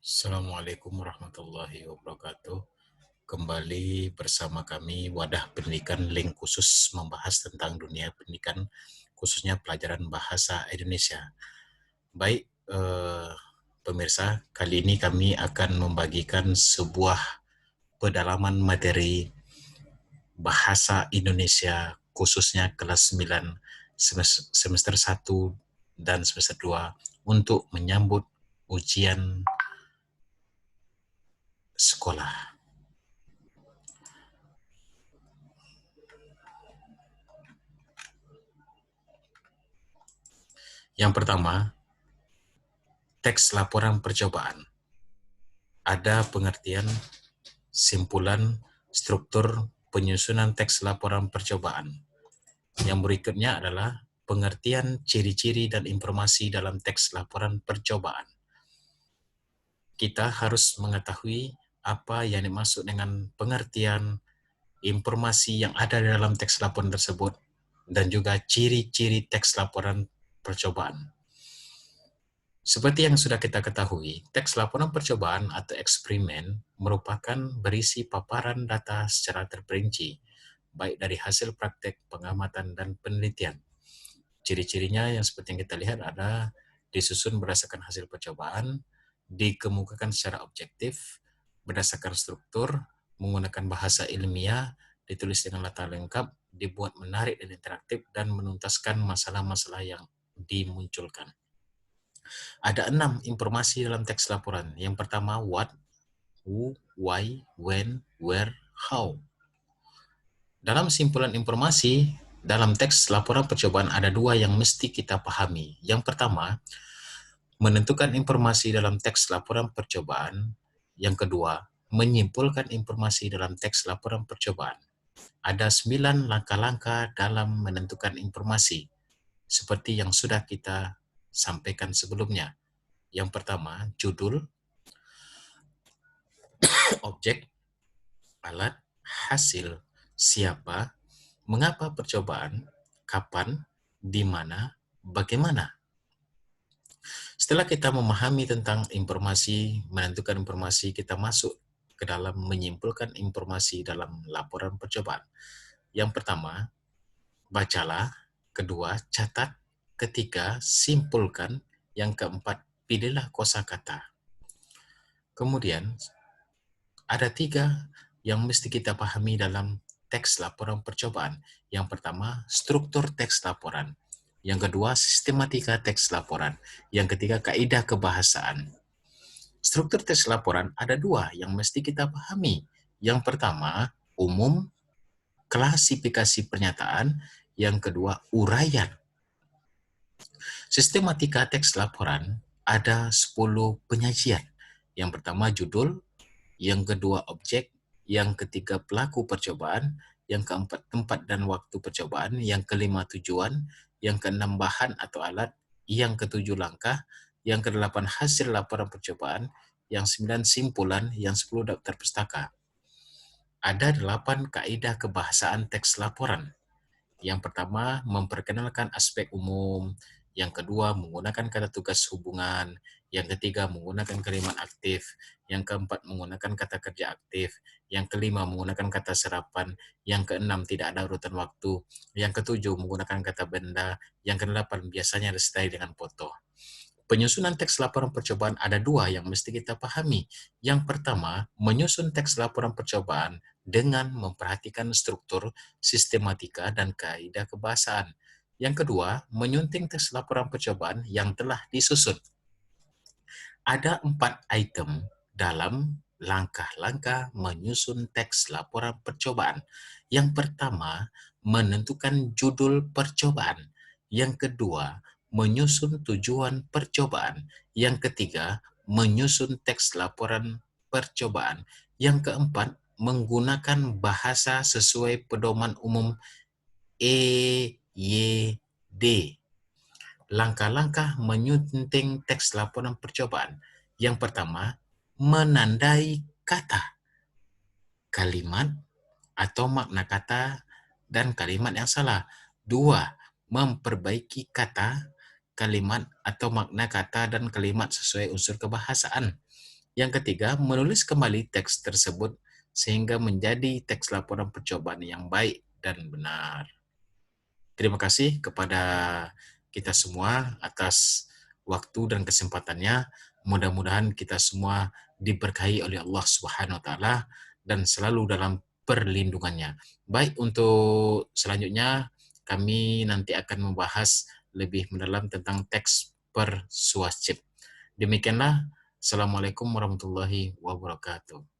Assalamualaikum warahmatullahi wabarakatuh. Kembali bersama kami Wadah Pendidikan Link khusus membahas tentang dunia pendidikan, khususnya pelajaran bahasa Indonesia. Baik, pemirsa, kali ini kami akan membagikan sebuah pedalaman materi bahasa Indonesia, khususnya kelas 9 semester 1 dan semester 2 untuk menyambut ujian sekolah. Yang pertama, teks laporan percobaan. Ada pengertian, simpulan, struktur, penyusunan teks laporan percobaan. Yang berikutnya adalah pengertian, ciri-ciri, dan informasi dalam teks laporan percobaan. Kita harus mengetahui apa yang dimaksud dengan pengertian, informasi yang ada dalam teks laporan tersebut, dan juga ciri-ciri teks laporan percobaan. Seperti yang sudah kita ketahui, teks laporan percobaan atau eksperimen merupakan berisi paparan data secara terperinci, baik dari hasil praktek, pengamatan, dan penelitian. Ciri-cirinya yang seperti yang kita lihat ada disusun berdasarkan hasil percobaan, dikemukakan secara objektif, berdasarkan struktur, menggunakan bahasa ilmiah, ditulis dengan latar lengkap, dibuat menarik dan interaktif, dan menuntaskan masalah-masalah yang dimunculkan. Ada 6 informasi dalam teks laporan. Yang pertama, what, who, why, when, where, how. Dalam simpulan informasi, dalam teks laporan percobaan ada 2 yang mesti kita pahami. Yang pertama, menentukan informasi dalam teks laporan percobaan. Yang kedua, menyimpulkan informasi dalam teks laporan percobaan. Ada 9 langkah-langkah dalam menentukan informasi, seperti yang sudah kita sampaikan sebelumnya. Yang pertama, judul, objek, alat, hasil, siapa, mengapa percobaan, kapan, di mana, bagaimana. Setelah kita memahami tentang informasi, menentukan informasi, kita masuk ke dalam menyimpulkan informasi dalam laporan percobaan. Yang pertama, bacalah. Kedua, catat. Ketiga, simpulkan. Yang keempat, pilihlah kosakata. Kemudian, ada 3 yang mesti kita pahami dalam teks laporan percobaan. Yang pertama, struktur teks laporan. Yang kedua, sistematika teks laporan. Yang ketiga, kaidah kebahasaan. Struktur teks laporan ada 2 yang mesti kita pahami. Yang pertama, umum, klasifikasi pernyataan. Yang kedua, uraian. Sistematika teks laporan ada 10 penyajian. Yang pertama, judul. Yang kedua, objek. Yang ketiga, pelaku percobaan. Yang keempat, tempat dan waktu percobaan. Yang kelima, tujuan. Yang keenam, bahan atau alat. Yang ketujuh, langkah. Yang kedelapan, hasil laporan percobaan. Yang 9, simpulan. Yang 10, daftar pustaka. Ada 8 kaidah kebahasaan teks laporan. Yang pertama, memperkenalkan aspek umum. Yang kedua, menggunakan kata tugas hubungan. Yang ketiga, menggunakan kalimat aktif. Yang keempat, menggunakan kata kerja aktif. Yang kelima, menggunakan kata serapan. Yang keenam, tidak ada urutan waktu. Yang ketujuh, menggunakan kata benda. Yang kedelapan, biasanya disertai dengan foto. Penyusunan teks laporan percobaan ada 2 yang mesti kita pahami. Yang pertama, menyusun teks laporan percobaan dengan memperhatikan struktur, sistematika, dan kaidah kebahasaan. Yang kedua, menyunting teks laporan percobaan yang telah disusun. Ada 4 item dalam langkah-langkah menyusun teks laporan percobaan. Yang pertama, menentukan judul percobaan. Yang kedua, menyusun tujuan percobaan. Yang ketiga, menyusun teks laporan percobaan. Yang keempat, menggunakan bahasa sesuai pedoman umum EYD. Langkah-langkah menyunting teks laporan percobaan. Yang pertama, menandai kata, kalimat, atau makna kata dan kalimat yang salah. 2. Memperbaiki kata, kalimat, atau makna kata dan kalimat sesuai unsur kebahasaan. Yang ketiga, menulis kembali teks tersebut sehingga menjadi teks laporan percobaan yang baik dan benar. Terima kasih kepada kita semua atas waktu dan kesempatannya. Mudah-mudahan kita semua diberkahi oleh Allah Subhanahu wa taala dan selalu dalam perlindungannya. Baik, untuk selanjutnya kami nanti akan membahas lebih mendalam tentang teks persuasif. Demikianlah. Assalamualaikum warahmatullahi wabarakatuh.